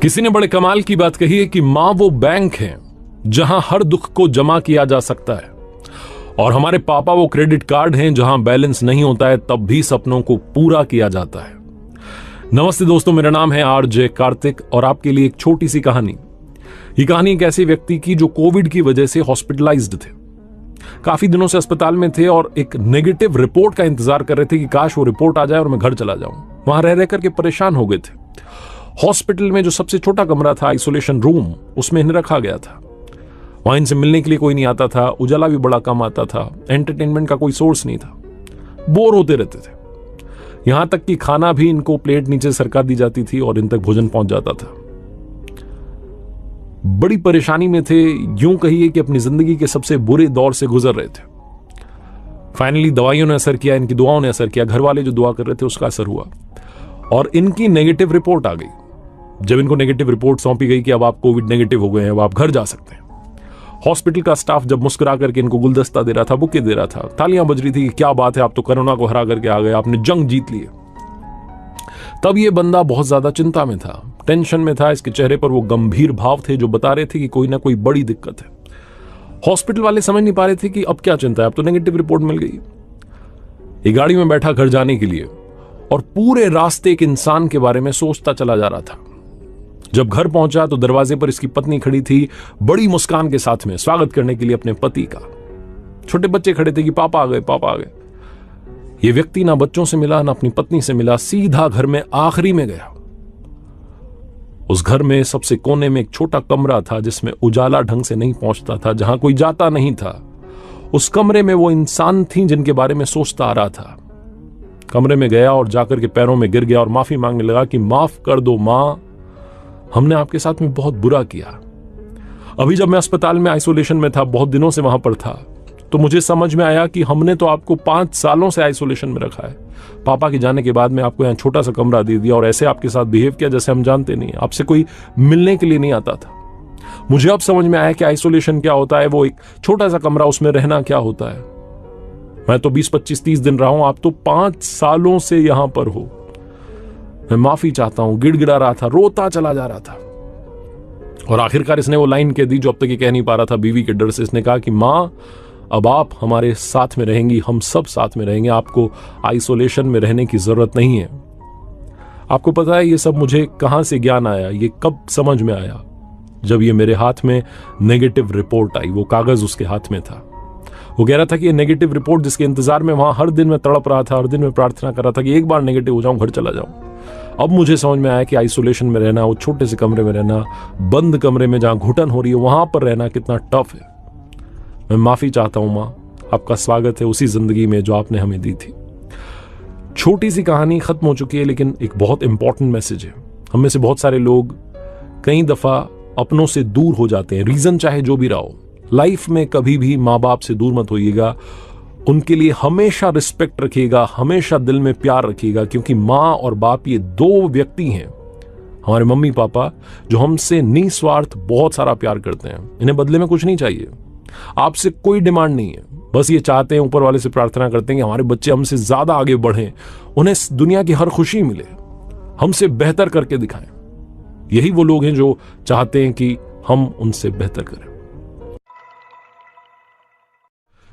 किसी ने बड़े कमाल की बात कही है कि मां वो बैंक है जहां हर दुख को जमा किया जा सकता है, और हमारे पापा वो क्रेडिट कार्ड हैं जहां बैलेंस नहीं होता है तब भी सपनों को पूरा किया जाता है। नमस्ते दोस्तों, मेरा नाम है आरजे कार्तिक और आपके लिए एक छोटी सी कहानी। ये कहानी एक ऐसे व्यक्ति की जो कोविड की वजह से हॉस्पिटलाइज्ड थे, काफी दिनों से अस्पताल में थे और एक नेगेटिव रिपोर्ट का इंतजार कर रहे थे कि काश वो रिपोर्ट आ जाए और मैं घर चला जाऊं। वहां रह करके परेशान हो गए थे। हॉस्पिटल में जो सबसे छोटा कमरा था, आइसोलेशन रूम, उसमें इन्हें रखा गया था। वहां इनसे मिलने के लिए कोई नहीं आता था, उजाला भी बड़ा कम आता था, एंटरटेनमेंट का कोई सोर्स नहीं था, बोर होते रहते थे। यहां तक कि खाना भी इनको प्लेट नीचे सरका दी जाती थी और इन तक भोजन पहुंच जाता था। बड़ी परेशानी में थे, यूं कहिए कि अपनी जिंदगी के सबसे बुरे दौर से गुजर रहे थे। फाइनली दवाइयों ने असर किया, इनकी दुआओं ने असर किया, घर वाले जो दुआ कर रहे थे उसका असर हुआ और इनकी नेगेटिव रिपोर्ट आ गई। जब इनको नेगेटिव रिपोर्ट सौंपी गई कि अब आप कोविड नेगेटिव हो गए हैं, अब आप घर जा सकते हैं, हॉस्पिटल का स्टाफ जब मुस्कुरा करके इनको गुलदस्ता दे रहा था, बुके दे रहा था, तालियां बज रही थी कि क्या बात है, आप तो कोरोना को हरा करके आ गए, आपने जंग जीत ली। तब ये बंदा बहुत ज्यादा चिंता में था, टेंशन में था। इसके चेहरे पर वो गंभीर भाव थे जो बता रहे थे कि कोई ना कोई बड़ी दिक्कत है। हॉस्पिटल वाले समझ नहीं पा रहे थे कि अब क्या चिंता है, अब तो नेगेटिव रिपोर्ट मिल गई। एक गाड़ी में बैठा घर जाने के लिए और पूरे रास्ते एक इंसान के बारे में सोचता चला जा रहा था। जब घर पहुंचा तो दरवाजे पर इसकी पत्नी खड़ी थी, बड़ी मुस्कान के साथ में स्वागत करने के लिए अपने पति का। छोटे बच्चे खड़े थे कि पापा आ गए, पापा आ गए। ये व्यक्ति ना बच्चों से मिला ना अपनी पत्नी से मिला, सीधा घर में आखिरी में गया। उस घर में सबसे कोने में एक छोटा कमरा था जिसमें उजाला ढंग से नहीं पहुंचता था, जहां कोई जाता नहीं था। उस कमरे में वो इंसान थी जिनके बारे में सोचता आ रहा था। कमरे में गया और जाकर के पैरों में गिर गया और माफी मांगने लगा कि माफ कर दो मां, हमने आपके साथ में बहुत बुरा किया। अभी जब मैं अस्पताल में आइसोलेशन में था, बहुत दिनों से वहां पर था, तो मुझे समझ में आया कि हमने तो आपको 5 सालों से आइसोलेशन में रखा है। पापा के जाने के बाद में आपको यहाँ छोटा सा कमरा दे दिया और ऐसे आपके साथ बिहेव किया जैसे हम जानते नहीं, आपसे कोई मिलने के लिए नहीं आता था। मुझे अब समझ में आया कि आइसोलेशन क्या होता है, वो एक छोटा सा कमरा, उसमें रहना क्या होता है। मैं तो 20, 25, 30 दिन रहा हूं, आप तो 5 सालों से यहां पर हो। मैं माफी चाहता हूं, गिड़गिड़ा रहा था, रोता चला जा रहा था और आखिरकार इसने वो लाइन कह दी जो अब तक ये कह नहीं पा रहा था बीवी के डर से। इसने कहा कि मां, अब आप हमारे साथ में रहेंगी, हम सब साथ में रहेंगे, आपको आइसोलेशन में रहने की जरूरत नहीं है। आपको पता है ये सब मुझे कहां से ज्ञान आया, ये कब समझ में आया? जब ये मेरे हाथ में नेगेटिव रिपोर्ट आई, वो कागज उसके हाथ में था। वो कह रहा था कि ये नेगेटिव रिपोर्ट जिसके इंतजार में वहां हर दिन मैं तड़प रहा था, हर दिन मैं प्रार्थना कर रहा था कि एक बार नेगेटिव हो जाऊं, घर चला जाऊं। अब मुझे समझ में आया कि आइसोलेशन में रहना, वो छोटे से कमरे में रहना, बंद कमरे में जहां घुटन हो रही है, वहां पर रहना कितना टफ है। मैं माफी चाहता हूं मां, आपका स्वागत है उसी जिंदगी में जो आपने हमें दी थी। छोटी सी कहानी खत्म हो चुकी है, लेकिन एक बहुत इंपॉर्टेंट मैसेज है। हम में से बहुत सारे लोग कई दफा अपनों से दूर हो जाते हैं, रीजन चाहे जो भी रहा हो। लाइफ में कभी भी माँ बाप से दूर मत होइएगा, उनके लिए हमेशा रिस्पेक्ट रखिएगा, हमेशा दिल में प्यार रखिएगा, क्योंकि माँ और बाप ये 2 व्यक्ति हैं, हमारे मम्मी पापा, जो हमसे निस्वार्थ बहुत सारा प्यार करते हैं। इन्हें बदले में कुछ नहीं चाहिए, आपसे कोई डिमांड नहीं है, बस ये चाहते हैं, ऊपर वाले से प्रार्थना करते हैं कि हमारे बच्चे हमसे ज्यादा आगे बढ़ें, उन्हें दुनिया की हर खुशी मिले, हमसे बेहतर करके दिखाएं। यही वो लोग हैं जो चाहते हैं कि हम उनसे बेहतर करें।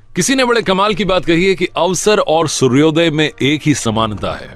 किसी ने बड़े कमाल की बात कही है कि अवसर और सूर्योदय में एक ही समानता है,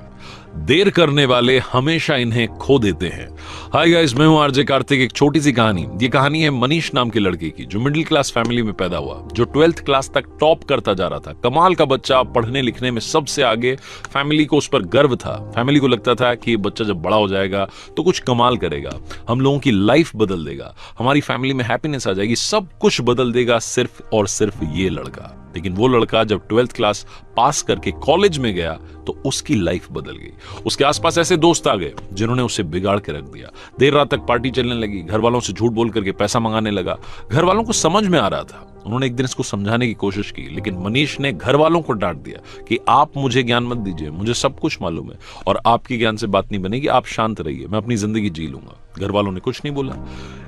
देर करने वाले हमेशा इन्हें खो देते हैं। हाय गाइस, मैं हूं आरजे कार्तिक। एक छोटी सी कहानी, ये कहानी है मनीष नाम के लड़के की, जो मिडिल क्लास फैमिली में पैदा हुआ, जो 12th क्लास तक टॉप करता जा रहा था। कमाल का बच्चा, पढ़ने लिखने में सबसे आगे। फैमिली को उस पर गर्व था, फैमिली को लगता था कि ये बच्चा जब बड़ा हो जाएगा तो कुछ कमाल करेगा, हम लोगों की लाइफ बदल देगा, हमारी फैमिली में हैप्पीनेस आ जाएगी, सब कुछ बदल देगा सिर्फ और सिर्फ ये लड़का। लेकिन वो लड़का जब 12th क्लास पास करके कॉलेज में गया तो उसकी लाइफ बदल गई। उसके आसपास ऐसे दोस्त आ गए जिन्होंने उसे बिगाड़ के रख दिया। देर रात तक पार्टी चलने लगी, घर वालों से झूठ बोल करके पैसा मंगाने लगा। घर वालों को समझ में आ रहा था, उन्होंने एक दिन इसको समझाने की कोशिश की, लेकिन मनीष ने घर वालों को डांट दिया कि आप मुझे ज्ञान मत दीजिए, मुझे सब कुछ मालूम है और आपकी ज्ञान से बात नहीं बनेगी, आप शांत रहिए, मैं अपनी जिंदगी जी लूंगा। घर वालों ने कुछ नहीं बोला।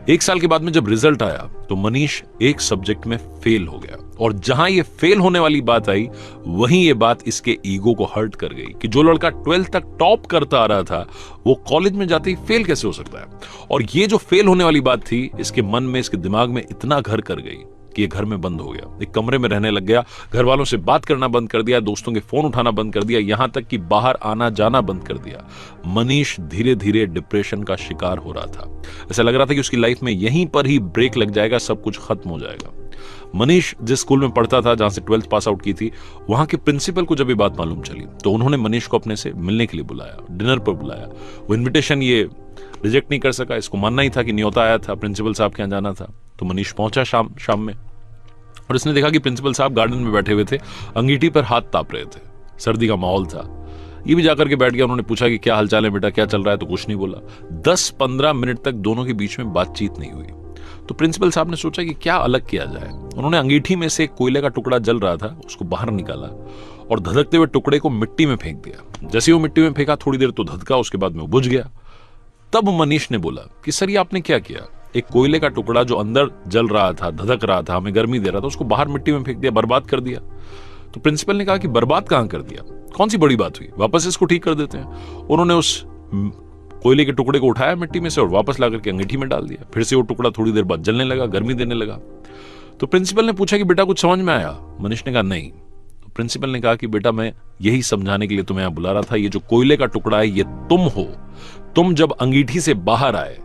1 साल के बाद में जब रिजल्ट आया तो मनीष एक सब्जेक्ट में फेल हो गया, और जहां ये फेल होने वाली बात आई वहीं ये बात इसके ईगो को हर्ट कर गई कि जो लड़का 12th तक टॉप करता आ रहा था वो कॉलेज में जाते ही फेल कैसे हो सकता है। और ये जो फेल होने वाली बात थी इसके मन में, इसके दिमाग में इतना घर कर गई कि ये घर में बंद हो गया, एक कमरे में रहने लग गया, घर वालों से बात करना बंद कर दिया, दोस्तों के फोन उठाना बंद कर दिया, यहां तक कि बाहर आना जाना बंद कर दिया। मनीष धीरे धीरे डिप्रेशन का शिकार हो रहा था। ऐसा लग रहा था कि उसकी लाइफ में यहीं पर ही ब्रेक लग जाएगा, सब कुछ खत्म हो जाएगा। मनीष जिस स्कूल में पढ़ता था, जहां से 12th पास आउट की थी, वहां के प्रिंसिपल को जब ये बात मालूम चली तो उन्होंने मनीष को अपने से मिलने के लिए बुलाया, डिनर पर बुलाया। वो इन्विटेशन ये रिजेक्ट नहीं कर सका, इसको मानना ही था कि न्योता आया था, प्रिंसिपल साहब के यहां जाना था। तो मनीष पहुंचा शाम में, और उसने देखा कि प्रिंसिपल साहब गार्डन में बैठे हुए थे, अंगीठी पर हाथ ताप रहे थे, सर्दी का माहौल था। ये भी जाकर के बैठ गया। उन्होंने पूछा कि क्या हालचाल है बेटा, क्या चल रहा है, तो कुछ नहीं बोला। 10-15 मिनट तक दोनों के बीच में बातचीत नहीं हुई। तो प्रिंसिपल साहब ने सोचा कि क्या अलग किया जाए। उन्होंने अंगीठी में से एक कोयले का टुकड़ा जल रहा था, उसको बाहर निकाला और धधकते हुए टुकड़े को मिट्टी में फेंक दिया। जैसे वो मिट्टी में फेंका, थोड़ी देर तो धधका, उसके बाद में वो बुझ गया। तब मनीष ने बोला कि सर ये आपने क्या किया, एक कोयले का टुकड़ा जो अंदर जल रहा था, धधक रहा था, हमें गर्मी दे रहा था, उसको बाहर मिट्टी में फेंक दिया, बर्बाद कर दिया। तो प्रिंसिपल ने कहा कि बर्बाद कहां कर दिया, कौन सी बड़ी बात हुई, वापस इसको ठीक कर देते हैं। उन्होंने उस कोयले के टुकड़े को उठाया मिट्टी में से और वापस लाकर के अंगीठी में डाल दिया। फिर से वो टुकड़ा थोड़ी देर बाद जलने लगा, गर्मी देने लगा। तो प्रिंसिपल ने पूछा कि बेटा कुछ समझ में आया। मनीष ने कहा नहीं। तो प्रिंसिपल ने कहा कि बेटा मैं यही समझाने के लिए तुम्हें यहां बुला रहा था, ये जो कोयले का टुकड़ा है ये तुम हो। तुम जब अंगीठी से बाहर आए,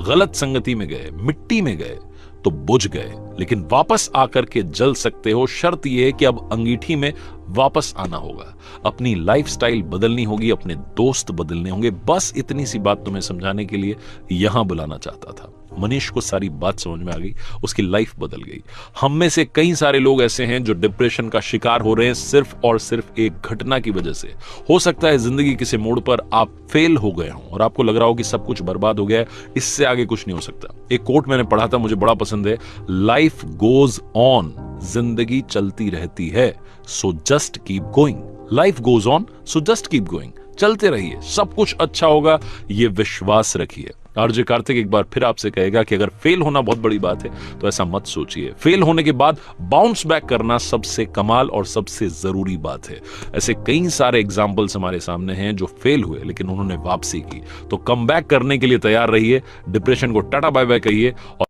गलत संगति में गए, मिट्टी में गए तो बुझ गए, लेकिन वापस आकर के जल सकते हो। शर्त यह है कि अब अंगीठी में वापस आना होगा, अपनी लाइफस्टाइल बदलनी होगी, अपने दोस्त बदलने होंगे। बस इतनी सी बात तुम्हें समझाने के लिए यहां बुलाना चाहता था। मनीष को सारी बात समझ में आ गई, उसकी लाइफ बदल गई। हम में से कई सारे लोग ऐसे हैं जो डिप्रेशन का शिकार हो रहे हैं सिर्फ और सिर्फ एक घटना की वजह से। हो सकता है जिंदगी किसी मोड़ पर आप फेल हो गए हों और आपको लग रहा हो कि सब कुछ बर्बाद हो गया है, इससे आगे कुछ नहीं हो सकता। एक कोट मैंने पढ़ा था, मुझे बड़ा पसंद है, लाइफ गोज ऑन, जिंदगी चलती रहती है, so just keep going. Life goes on, so just keep going. चलते रहिए, सब कुछ अच्छा होगा, ये विश्वास रखिए। आरजे कार्तिक एक बार फिर आपसे कहेगा कि अगर फेल होना बहुत बड़ी बात है तो ऐसा मत सोचिए। फेल होने के बाद बाउंस बैक करना सबसे कमाल और सबसे जरूरी बात है। ऐसे कई सारे एग्जाम्पल्स हमारे सामने हैं जो फेल हुए लेकिन उन्होंने वापसी की। तो कम बैक करने के लिए तैयार रहिए, डिप्रेशन को टाटा बाय बाय कहिए। और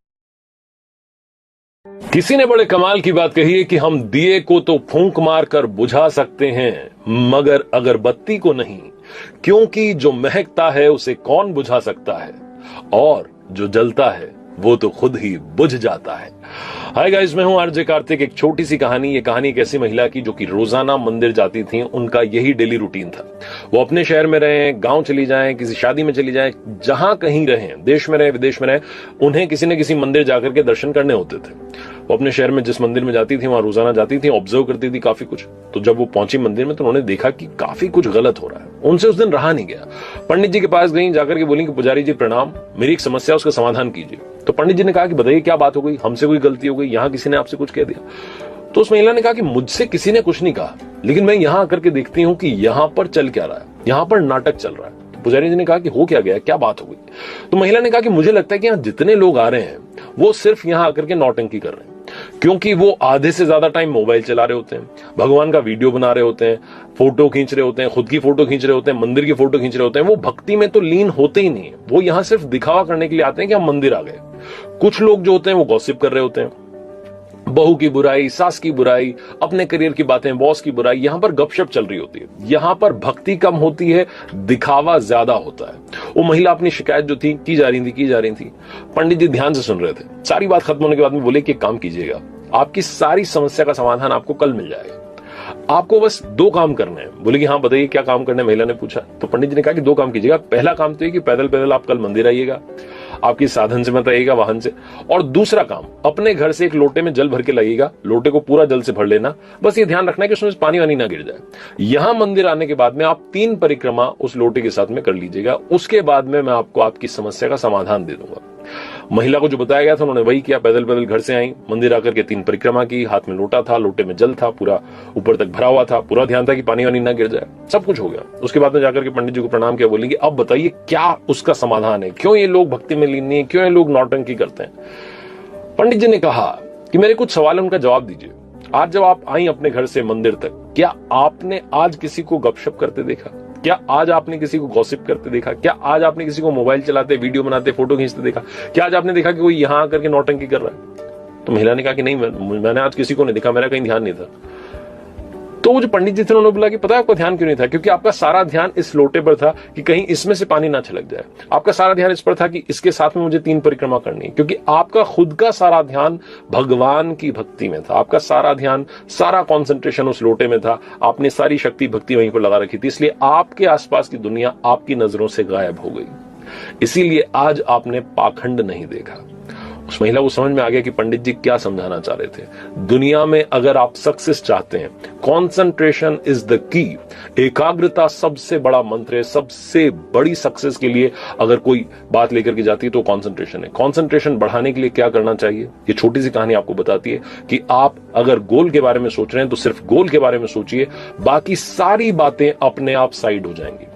किसी ने बड़े कमाल की बात कही है कि हम दिए को तो फूंक मार कर बुझा सकते हैं मगर अगरबत्ती को नहीं, क्योंकि जो महकता है उसे कौन बुझा सकता है और जो जलता है वो तो खुद ही बुझ जाता है। हाय गाइस, मैं हूं आरजे कार्तिक। एक छोटी सी कहानी, ये कहानी एक ऐसी महिला की जो कि रोजाना मंदिर जाती थी, उनका यही डेली रूटीन था। वो अपने शहर में रहें, गांव चली जाएं, किसी शादी में चली जाएं, जहां कहीं रहें, देश में रहें, विदेश में रहें, उन्हें किसी न किसी मंदिर जाकर के दर्शन करने होते थे। वो अपने शहर में जिस मंदिर में जाती थी वहां रोजाना जाती थी, ऑब्जर्व करती थी काफी कुछ। तो जब वो पहुंची मंदिर में तो उन्होंने देखा कि काफी कुछ गलत हो रहा है। उनसे उस दिन रहा नहीं गया। पंडित जी के पास गई, जाकर के बोली कि पुजारी जी प्रणाम, मेरी एक समस्या है, उसका समाधान कीजिए। तो पंडित जी ने कहा कि बताइए क्या बात हो गई, हमसे कोई गलती हो गई, यहाँ किसी ने आपसे कुछ कह दिया? तो उस महिला ने कहा कि मुझसे किसी ने कुछ नहीं कहा, लेकिन मैं यहाँ आकर के देखती हूँ कि यहाँ पर चल क्या रहा है, यहाँ पर नाटक चल रहा है। तो पुजारी जी ने कहा कि हो क्या गया, क्या बात हो गई? तो महिला ने कहा कि मुझे लगता है कि यहाँ जितने लोग आ रहे हैं वो सिर्फ यहाँ आकर के नौटंकी कर रहे हैं, क्योंकि वो आधे से ज्यादा टाइम मोबाइल चला रहे होते हैं, भगवान का वीडियो बना रहे होते हैं, फोटो खींच रहे होते हैं, खुद की फोटो खींच रहे होते हैं, मंदिर की फोटो खींच रहे होते हैं। वो भक्ति में तो लीन होते ही नहीं है, वो यहाँ सिर्फ दिखावा करने के लिए आते हैं कि हम मंदिर आ गए। कुछ लोग जो होते हैं वो गॉसिप कर रहे होते हैं, बहू की बुराई, सास की बुराई, अपने करियर की बातें, बॉस की बुराई, यहां पर गपशप चल रही होती है। यहां पर भक्ति कम होती है, दिखावा ज्यादा होता है। वो महिला अपनी शिकायत जो थी की जा रही थी। पंडित जी ध्यान से सुन रहे थे। सारी बात खत्म होने के बाद में बोले कि एक काम कीजिएगा, आपकी सारी समस्या का समाधान आपको कल मिल जाएगा, आपको बस 2 काम करने हैं। बोले कि हाँ बताइए क्या काम करने, महिला ने पूछा। तो पंडित जी ने कहा कि 2 काम कीजिएगा। पहला काम तो ये कि पैदल पैदल आप कल मंदिर आइएगा, आपकी साधन से मत आइएगा, वाहन से। और दूसरा काम, अपने घर से एक लोटे में जल भर के लाइएगा, लोटे को पूरा जल से भर लेना। बस ये ध्यान रखना है कि उसमें पानी वानी ना गिर जाए। यहां मंदिर आने के बाद में आप 3 परिक्रमा उस लोटे के साथ में कर लीजिएगा। उसके बाद में मैं आपको आपकी समस्या का समाधान दे दूंगा। महिला को जो बताया गया था उन्होंने वही किया, पैदल पैदल घर से आई, मंदिर आकर के 3 परिक्रमा की, हाथ में लोटा था, लोटे में जल था, पूरा ऊपर तक भरा हुआ था, पूरा ध्यान था कि पानी वानी ना गिर जाए, सब कुछ हो गया। उसके बाद में जाकर के पंडित जी को प्रणाम किया, बोलेंगे अब बताइए क्या उसका समाधान है, क्यों ये लोग भक्ति में लीन नहीं है, क्यों ये लोग नौटंकी करते हैं। पंडित जी ने कहा कि मेरे कुछ सवाल है, उनका जवाब दीजिए। आज जब आप आई अपने घर से मंदिर तक, क्या आपने आज किसी को गपशप करते देखा? क्या आज आपने किसी को गॉसिप करते देखा? क्या आज आपने किसी को मोबाइल चलाते, वीडियो बनाते, फोटो खींचते देखा? क्या आज आपने देखा कि कोई यहां आकर के नौटंकी कर रहा है? तो महिला ने कहा कि नहीं, मैंने आज किसी को नहीं देखा, मेरा कहीं ध्यान नहीं था। तो वो जो पंडित जी थे उन्होंने बोला कि पता है आपका ध्यान क्यों नहीं था? क्योंकि आपका सारा ध्यान इस लोटे पर था कि कहीं इसमें से पानी ना छलक जाए। आपका सारा ध्यान इस पर था कि इसके साथ में मुझे 3 परिक्रमा करनी है, क्योंकि आपका खुद का सारा ध्यान भगवान की भक्ति में था। आपका सारा ध्यान, सारा कॉन्सेंट्रेशन उस लोटे में था। आपने सारी शक्ति भक्ति वहीं पर लगा रखी थी, इसलिए आपके आसपास की दुनिया आपकी नजरों से गायब हो गई। इसीलिए आज आपने पाखंड नहीं देखा। उस महिला को समझ में आ गया कि पंडित जी क्या समझाना चाह रहे थे। दुनिया में अगर आप सक्सेस चाहते हैं, कॉन्सेंट्रेशन इज द की। एकाग्रता सबसे बड़ा मंत्र है। सबसे बड़ी सक्सेस के लिए अगर कोई बात लेकर के जाती है तो कॉन्सेंट्रेशन है। कॉन्सेंट्रेशन बढ़ाने के लिए क्या करना चाहिए, ये छोटी सी कहानी आपको बताती है कि आप अगर गोल के बारे में सोच रहे हैं तो सिर्फ गोल के बारे में सोचिए, बाकी सारी बातें अपने आप साइड हो जाएंगी।